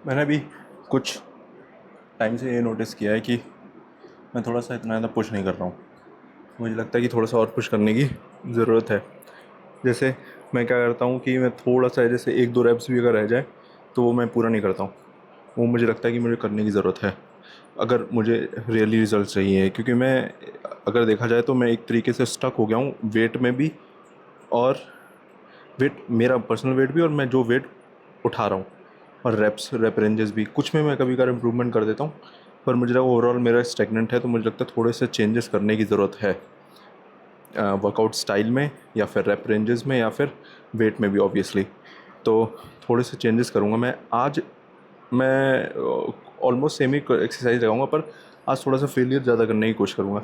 मैंने भी कुछ टाइम से ये नोटिस किया है कि मैं थोड़ा सा इतना ज़्यादा पुश नहीं कर रहा हूँ। मुझे लगता है कि थोड़ा सा और पुश करने की ज़रूरत है। जैसे मैं क्या करता हूँ कि मैं थोड़ा सा जैसे 1-2 रेप्स भी अगर रह जाए तो वो मैं पूरा नहीं करता हूँ। वो मुझे लगता है कि मुझे करने की ज़रूरत है अगर मुझे रियली रिज़ल्ट चाहिए, क्योंकि मैं अगर देखा जाए तो मैं एक तरीके से स्टक हो गया हूँ वेट में भी, और वेट मेरा पर्सनल वेट भी, और मैं जो वेट उठा रहा हूँ, और रेप रेंजेस भी कुछ में मैं कभी कभार इम्प्रूवमेंट कर देता हूँ, पर मुझे लगा ओवरऑल मेरा स्टेगनेंट है। तो मुझे लगता है थोड़े से चेंजेस करने की ज़रूरत है वर्कआउट स्टाइल में, या फिर रेप रेंजेस में, या फिर वेट में भी ऑब्वियसली। तो थोड़े से चेंजेस करूँगा मैं आज। मैं ऑलमोस्ट सेम ही एक्सरसाइज लगाऊंगा, पर आज थोड़ा सा फेलियर ज़्यादा करने की कोशिश करूँगा।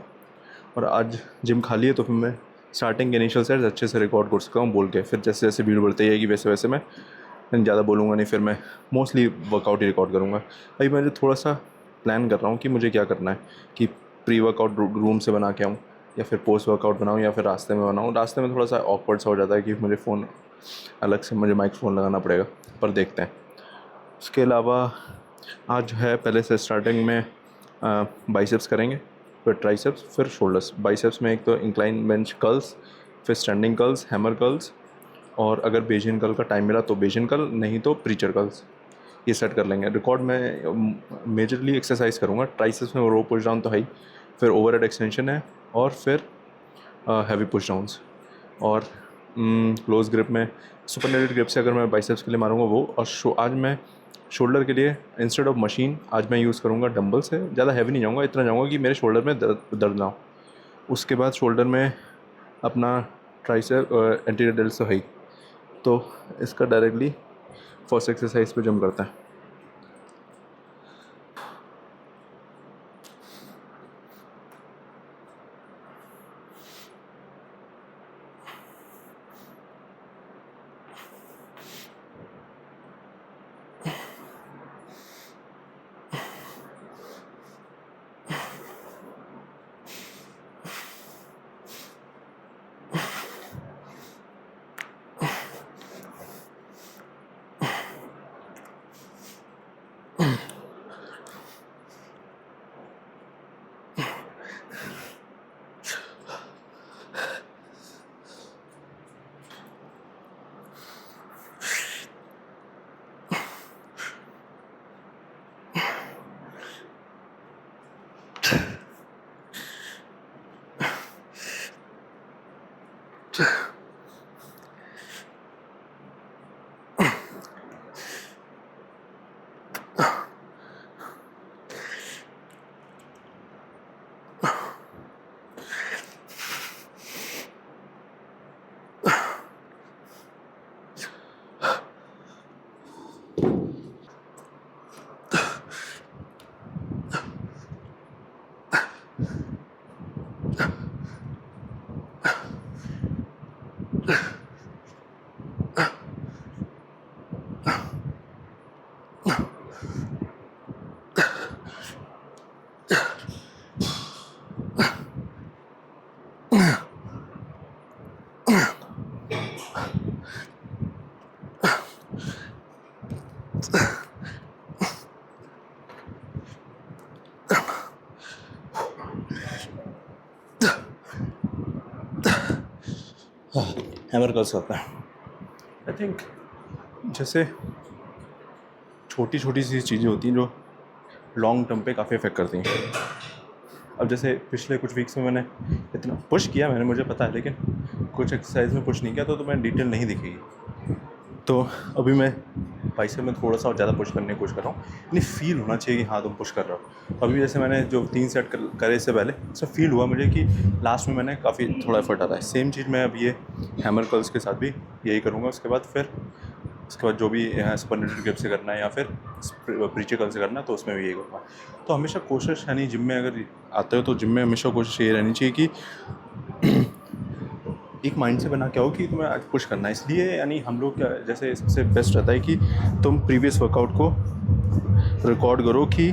और आज जिम खाली है तो फिर मैं स्टार्टिंग के इनिशियल सेट्स अच्छे से रिकॉर्ड कर सकता हूँ बोल के, फिर जैसे जैसे भीड़ बढ़ती जाएगी वैसे वैसे मैं ज़्यादा बोलूँगा नहीं, फिर मैं मोस्टली वर्कआउट ही रिकॉर्ड करूँगा। अभी मैं थोड़ा सा प्लान कर रहा हूँ कि मुझे क्या करना है, कि प्री वर्कआउट रूम से बना के आऊँ, या फिर पोस्ट वर्कआउट बनाऊँ, या फिर रास्ते में बनाऊँ। रास्ते में थोड़ा सा ऑकवर्ड सा हो जाता है कि मुझे फ़ोन अलग से मुझे माइक्रोफोन लगाना पड़ेगा, पर देखते हैं। उसके अलावा आज है पहले से स्टार्टिंग में बाइसेप्स करेंगे, फिर ट्राइसेप्स, फिर शोल्डर्स। बाइसेप्स में एक तो इंक्लाइन बेंच कर्ल्स, फिर स्टैंडिंग कर्ल्स, हैमर कर्ल्स, और अगर बेजियन कर्ल का टाइम मिला तो बेजियन कर्ल, नहीं तो प्रीचर कर्ल्स। ये सेट कर लेंगे। रिकॉर्ड में मेजरली एक्सरसाइज करूँगा ट्राइसेप्स में, रो पुश डाउन तो है ही, फिर ओवरहेड एक्सटेंशन है, और फिर हैवी पुश डाउन्स, और क्लोज ग्रिप में सुपरनेटेड ग्रिप से अगर मैं बाइसेप्स के लिए मारूंगा वो। और आज मैं शोल्डर के लिए इंस्टेड ऑफ मशीन आज मैं यूज़ करूँगा डंबल से। ज़्यादा हैवी नहीं जाऊँगा, इतना जाऊँगा कि मेरे शोल्डर में दर्द ना हो। उसके बाद शोल्डर में अपना ट्राइसेप एंटीरियर डेल्ट तो है ही, तो इसका डायरेक्टली फर्स्ट एक्सरसाइज पे जंप करते हैं। हैमर कर्ल्स करते हैं। आई थिंक जैसे छोटी छोटी सी चीज़ें होती हैं जो लॉन्ग टर्म पे काफ़ी इफेक्ट करती हैं। अब जैसे पिछले कुछ वीक्स में मैंने इतना पुश किया, मुझे पता है, लेकिन कुछ एक्सरसाइज में पुश नहीं किया तो मैं डिटेल नहीं दिखेगी। तो अभी मैं बाइसेप में थोड़ा सा और ज़्यादा पुश करने की कोशिश कर रहा हूँ। यानी फील होना चाहिए कि हाँ तुम पुश कर रहे हो। अभी जैसे मैंने जो 3 सेट करे इससे पहले, उससे फील हुआ मुझे कि लास्ट में मैंने काफ़ी थोड़ा एफर्ट आता है। सेम चीज़ मैं अब ये हैमर कर्ल्स के साथ भी यही करूँगा। उसके बाद जो भी सुपरनेटेड ग्रिप से करना है या फिर प्रीचर कर्ल से करना है तो उसमें भी यही करूँगा। तो हमेशा कोशिश, यानी जिम में अगर आते हो तो जिम में हमेशा कोशिश ये रहनी चाहिए कि एक माइंड से बना के आओ कि तुम्हें आज पुश करना है। इसलिए यानी हम लोग क्या, जैसे सबसे बेस्ट रहता है कि तुम प्रीवियस वर्कआउट को रिकॉर्ड करो कि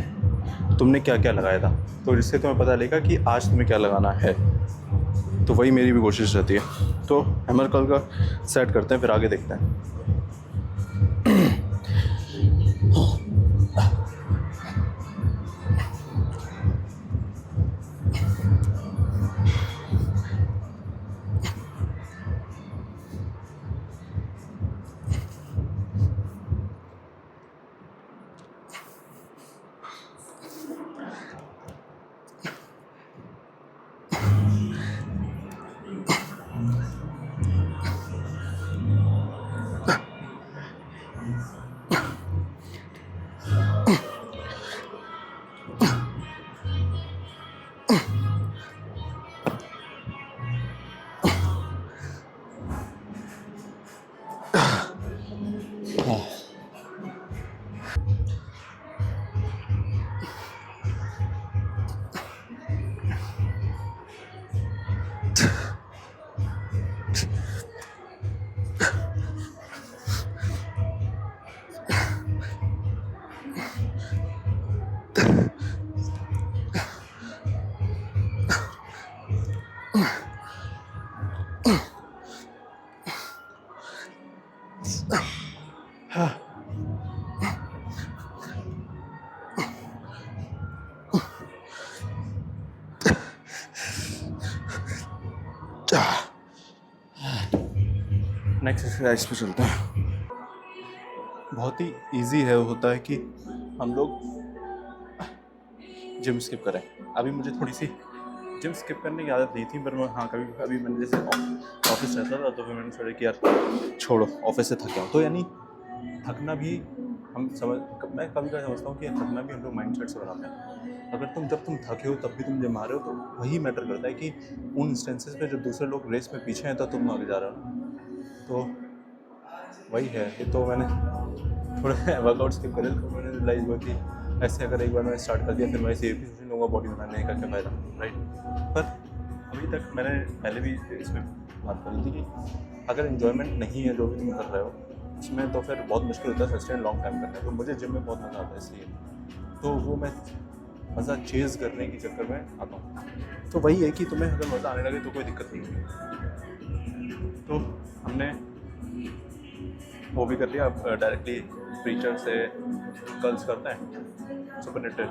तुमने क्या क्या लगाया था, तो जिससे तुम्हें पता लगेगा कि आज तुम्हें क्या लगाना है। तो वही मेरी भी कोशिश रहती है। तो हैमर कर्ल का सेट करते हैं, फिर आगे देखते हैं। नेक्स्ट एक्सरसाइज पे चलते हैं। बहुत ही इजी है होता है कि हम लोग जिम स्किप करें। अभी मुझे थोड़ी सी जिम स्किप करने की आदत नहीं थी, पर मैं हाँ कभी अभी मैंने जैसे ऑफिस रहता था तो फिर मैंने सोचा कि यार छोड़ो, ऑफिस से थक गया तो यानी थकना भी हम मैं कभी कभी समझता हूँ कि थकना भी हम लोग माइंड सेट से बनाते हैं। अगर जब तुम थके हो तब भी तुम जिम आ रहे हो तो वही मैटर करता है कि उन इंस्टेंसेस पे जब दूसरे लोग रेस में पीछे हैं तो तुम आगे जा रहे हो ना, तो वही है। ये तो मैंने थोड़े वर्कआउट स्किप करे तो मैंने रियलाइज़ हुआ कि ऐसे अगर एक बार मैंने स्टार्ट कर दिया फिर मैं इसे भी सोचने लगूंगा बॉडी बनाने का क्या फ़ायदा, राइट। पर अभी तक मैंने पहले भी इसमें बात करी थी कि अगर इन्जॉयमेंट नहीं है जो भी तुम कर रहे हो उसमें, तो फिर बहुत मुश्किल होता है सस्टेन लॉन्ग टाइम करना। तो मुझे जिम में बहुत मज़ा आता है, इसलिए तो वो मैं मज़ा चेज़ करने के चक्कर में आता हूँ। तो वही है कि तुम्हें अगर मज़ा आने लगे तो कोई दिक्कत नहीं होगी। तो हमने वो भी कर लिया। अब डायरेक्टली प्रीचर से कर्ल्स करते हैं सुपरनेटेड,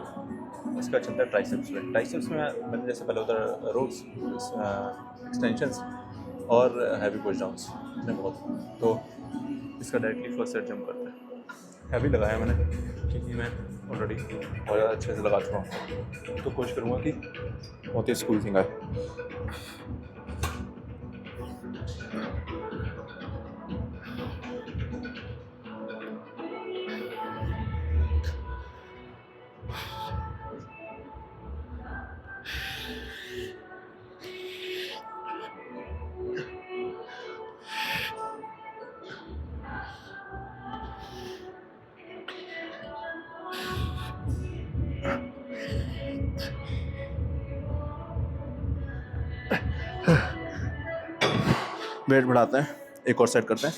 उसका चलता है ट्राइसेप्स में। ट्राइसेप्स में मैंने जैसे पहले होता है रोड्स, एक्सटेंशंस और हैवी पुश डाउन्स में बहुत, तो इसका डायरेक्टली फर्स्ट सेट जंप करते हैं। हैवी लगाया मैंने क्योंकि मैं ऑलरेडी बहुत ज़्यादा अच्छे से लगा चुका हूँ, तो कोशिश करूँगा कि बहुत ही स्कूल आए। वेट बढ़ाते हैं, एक और सेट करते हैं,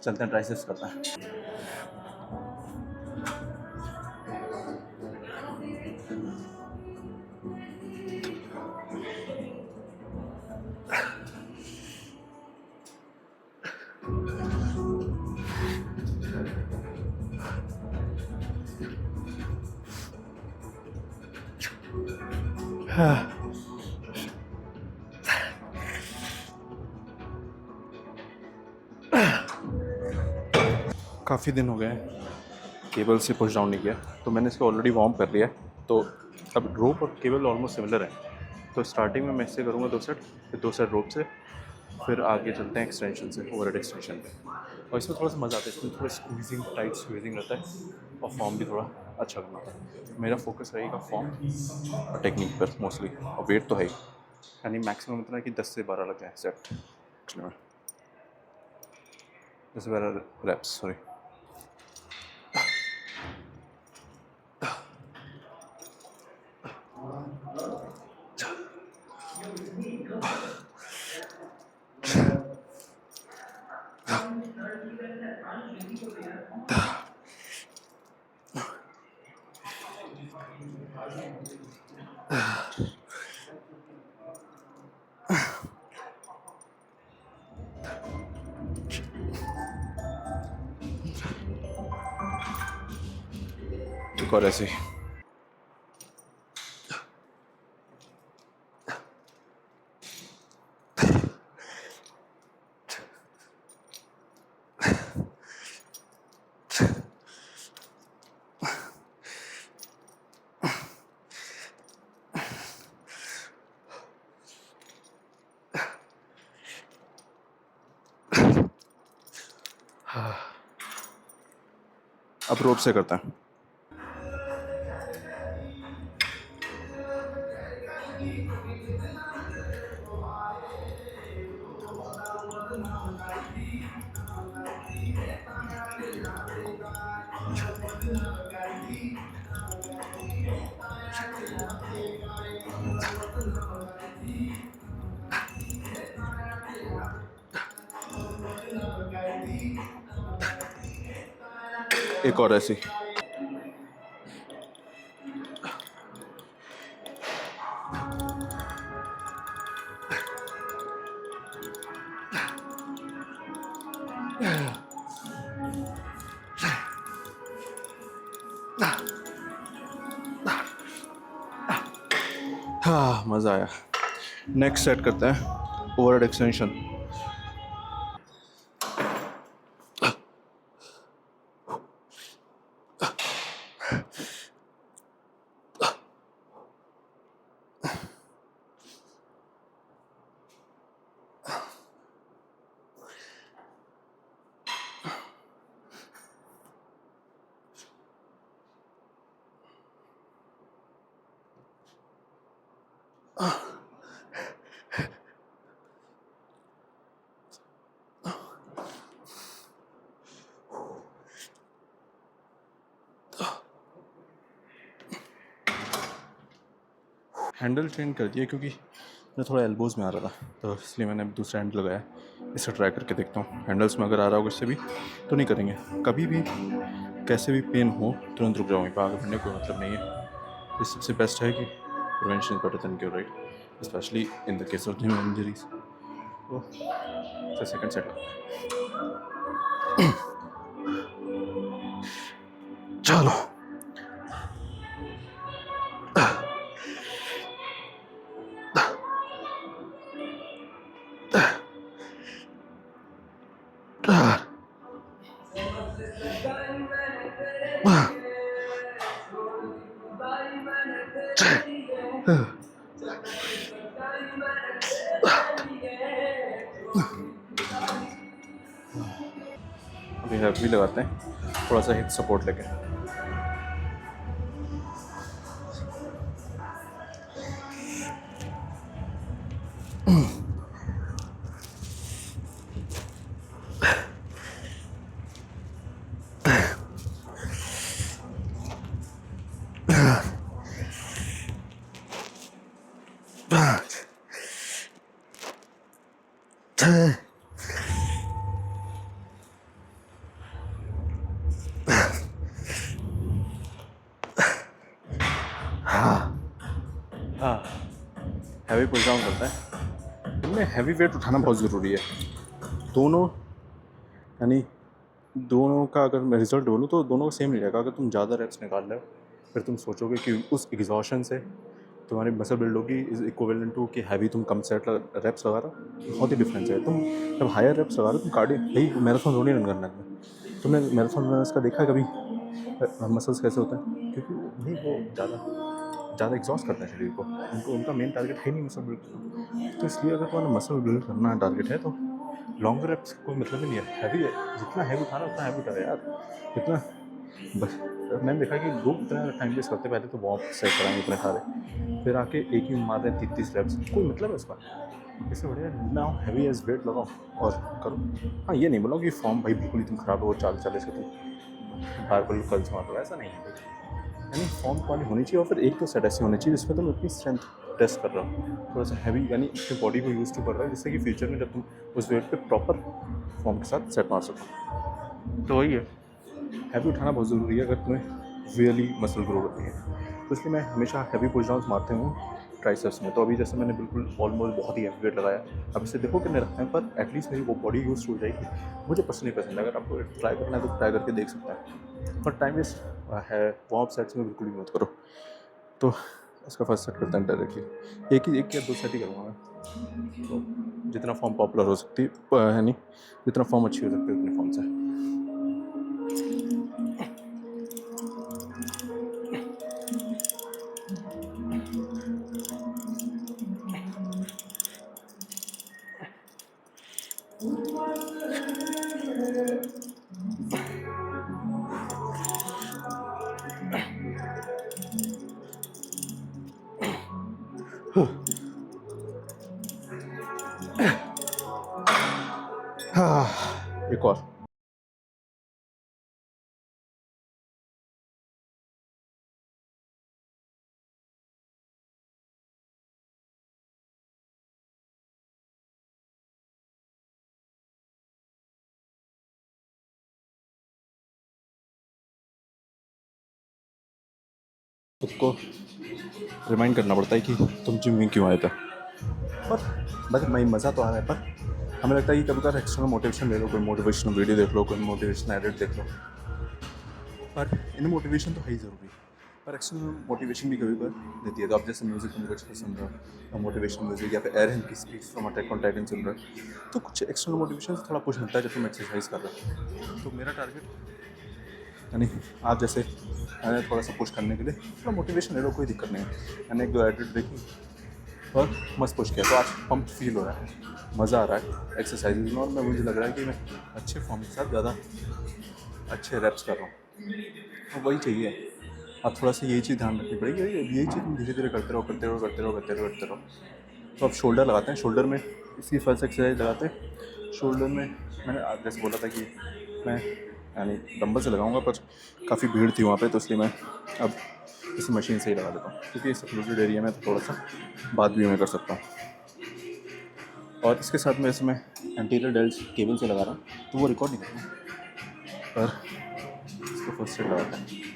चलते हैं ट्राइसेप्स करते हैं। काफ़ी दिन हो गए केबल से पुश डाउन नहीं किया, तो मैंने इसको ऑलरेडी वार्म कर लिया है। तो अब रोप और केबल ऑलमोस्ट सिमिलर है, तो स्टार्टिंग में मैं इससे करूँगा 2 सेट, फिर 2 सेट रोप से, फिर आगे चलते हैं एक्सटेंशन से, ओवरहेड एक्सटेंशन पे। और इसमें थोड़ा सा मज़ा आता है, इसमें थोड़ा स्क्वीजिंग, टाइट स्क्वीजिंग रहता है और फॉर्म भी थोड़ा अच्छा करना होता है। मेरा फोकस रहेगा फॉर्म और टेक्निक पर मोस्टली, और वेट तो है ही, यानी मैक्सिमम इतना कि 10 से 12 लग जाए सेट, 10 से 12 रैप्स, सॉरी। एक और ऐसे अब रोप से करता है। एक और ऐसी। हाँ मज़ा आया। नेक्स्ट सेट करते हैं ओवरहेड एक्सटेंशन। हैंडल चेंज कर दिया क्योंकि मैं थोड़ा एल्बोज़ में आ रहा था, तो इसलिए मैंने अभी दूसरा हैंडल लगाया। इसे ट्राई करके देखता हूँ, हैंडल्स में अगर आ रहा होगा इससे भी तो नहीं करेंगे। कभी भी कैसे भी पेन हो तुरंत रुक जाओ, वहीं पर आगे बढ़ने कोई मतलब नहीं है। इस सबसे बेस्ट है कि prevention is better than cure, right, specially in the case of human injuries. तो सेकंड सेट चलो। अभी हैवी लगाते हैं थोड़ा सा हिप सपोर्ट लेके। हाँ, हैवी पुश डाउन करता है। इनमें हैवी वेट उठाना बहुत ज़रूरी है। दोनों यानी दोनों का अगर मैं रिजल्ट बोलूँ तो दोनों का सेम नहीं रहेगा। अगर तुम ज़्यादा रेप्स निकाल रहे हो फिर तुम सोचोगे कि उस एग्जॉशन से तुम्हारी मसल बिल्ड होगी इज इक्विवेलेंट टू कि हैवी तुम कम सेट रेप्स लगा रहे हो। बहुत ही डिफरेंस है। तुम जब हायर रेप्स लगा रहे हो तुम कार्डियो, भाई मैराथन थोड़ी रन करना है। तुमने मैराथन रनर्स का देखा है कभी मसल्स कैसे होता है? क्योंकि भाई वो ज़्यादा एग्जॉस्ट करते हैं शरीर को। उनको उनका मेन टारगेट है नहीं मसल बिल्ड करना। तो इसलिए अगर तुम्हारा मसल बिल्ड करना टारगेट है तो लॉन्ग रेप्स कोई मतलब ही नहीं है। हैवी है, जितना हैवी उठाना उतना हैवी उठा यार। इतना बस मैंने देखा कि लोग इतना टाइम वेस्ट करते, पहले तो वार्म सेट कराएंगे इतने सारे, फिर आके एक ही मार रहे 30 रेप्स। कोई मतलब है इसका? इससे बढ़िया ना हैवी एज वेट लगाओ और करो। हाँ, ये नहीं बोलो कि फॉर्म भाई बिल्कुल ही तुम खराब हो, 40 से तुम बार बार कल से मार रहे हो, ऐसा नहीं है। यानी फॉर्म वाली होनी चाहिए और फिर एक तो सेट ऐसी होनी चाहिए जिसमें तुम अपनी स्ट्रेंथ टेस्ट कर रहे हो, थोड़ा सा हैवी यानी अपनी बॉडी को यूज़ टू कर रहे हो, जिससे कि फ्यूचर में जब तुम उस वेट पे प्रॉपर फॉर्म के साथ सेट मार सको। तो वही है, हैवी उठाना बहुत ज़रूरी है अगर तुम्हें रियली मसल ग्रो करनी है। तो इसलिए मैं हमेशा हैवी पुश डाउन्स मारते हूँ ट्राइसेप्स में। तो अभी जैसे मैंने बिल्कुल ऑलमोस्ट बहुत ही हैवी वेट लगाया, अब इसे देखो कितने रखते हैं, पर एटलीस्ट मेरी वो बॉडी यूज हो जाएगी। मुझे पर्सनली पसंद है, अगर आपको ट्राई करना है तो ट्राई करके देख सकते हैं, पर टाइम वेस्ट है वार्म अप सेट्स में बिल्कुल भी मत करो। तो इसका फर्स्ट सेट करते हैं डायरेक्टली, एक या दो सेट ही करूँगा मैं। तो जितना फॉर्म पॉपुलर हो सकती है नहीं, जितना फॉर्म अच्छी हो सकती है उतने फॉर्म से। एक और खुद को रिमाइंड करना पड़ता है कि तुम जिम में क्यों आए थे। पर बस भाई मज़ा तो आ रहा है, पर हमें लगता है कि कभी कभार एक्सटर्नल मोटिवेशन ले लो, कोई मोटिवेशनल वीडियो देख लो, कोई मोटिवेशनल एडिट देख लो। पर इन मोटिवेशन तो है ही ज़रूरी, पर एक्सटर्नल मोटिवेशन भी कभी कभार देती है। तो आप जैसे म्यूज़िक तुम कुछ सुन रहे हो, मोटिवेशनल म्यूज़िक, या फिर एरन की speech from Attack on Titan सुन रहे हो, तो कुछ एक्सटर्नल मोटिवेशन से थोड़ा पुश मिलता है जब तुम एक्सरसाइज कर रहे हो। तो मेरा टारगेट यानी आप जैसे मैंने थोड़ा सा पुश करने के लिए थोड़ा मोटिवेशन ले लो, कोई दिक्कत नहीं है। मैंने एक दो एडिट देखी और मस्त पुश किया, तो आज पंप फील हो रहा है, मज़ा आ रहा है एक्सरसाइज में, और मैं मुझे लग रहा है कि मैं अच्छे फॉर्म के साथ ज़्यादा अच्छे रैप्स कर रहा हूँ। और वही चाहिए, आप थोड़ा सा यही चीज़ ध्यान रखनी पड़ेगी, यही चीज़ तुम धीरे धीरे करते रहो करते रहो करते रहो करते रहो करते रहो। तो अब शोल्डर लगाते हैं, शोल्डर में इसकी फर्स्ट एक्सरसाइज लगाते हैं। शोल्डर में मैंने आप जैसे बोला था कि मैं यानी डंबल से लगाऊंगा, पर काफ़ी भीड़ थी वहाँ पे, तो इसलिए मैं अब इसी मशीन से ही लगा देता हूँ, क्योंकि इस फ्लूइड एरिया में तो थोड़ा सा बात भी मैं कर सकता हूँ। और इसके साथ में इसमें एंटीरियर डेल्स केबल से लगा रहा हूँ, तो वो रिकॉर्ड नहीं करना, पर इसको फर्स्ट सेट लगाते हैं।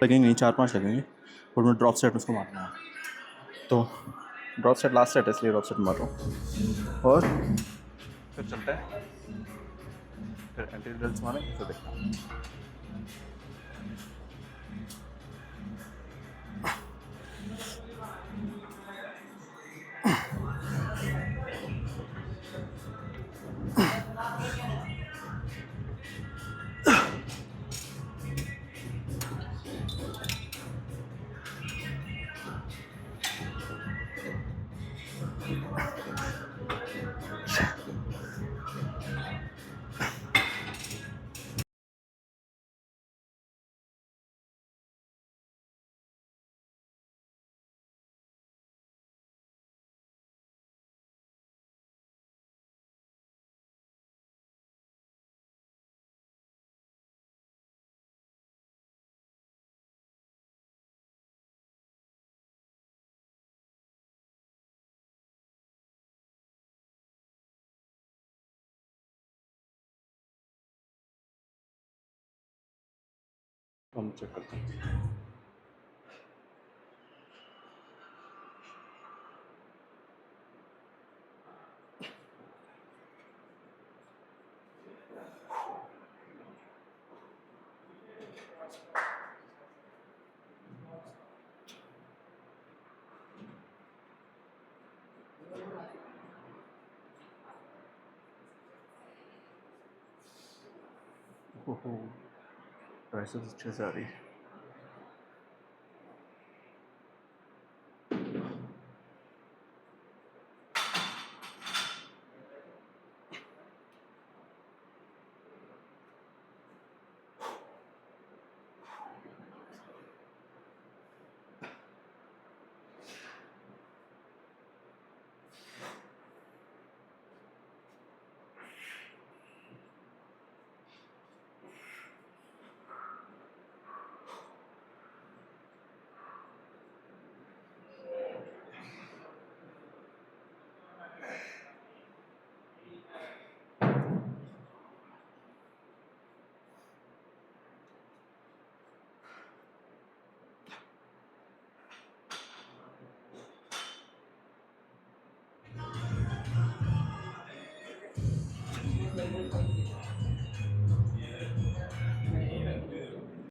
लगेंगे नहीं, 4-5 लगेंगे, और मैं ड्रॉप सेट उसको मारना है। तो ड्रॉप सेट लास्ट सेट है, इसलिए ड्रॉप सेट मार रहा हूँ। और फिर चलते हैं, फिर एंटीरियर डेल्स मारेंगे, फिर देखते हैं। हम चेक करते हैं। ओहो, ट्राइसेप्स अच्छे से आ रही है।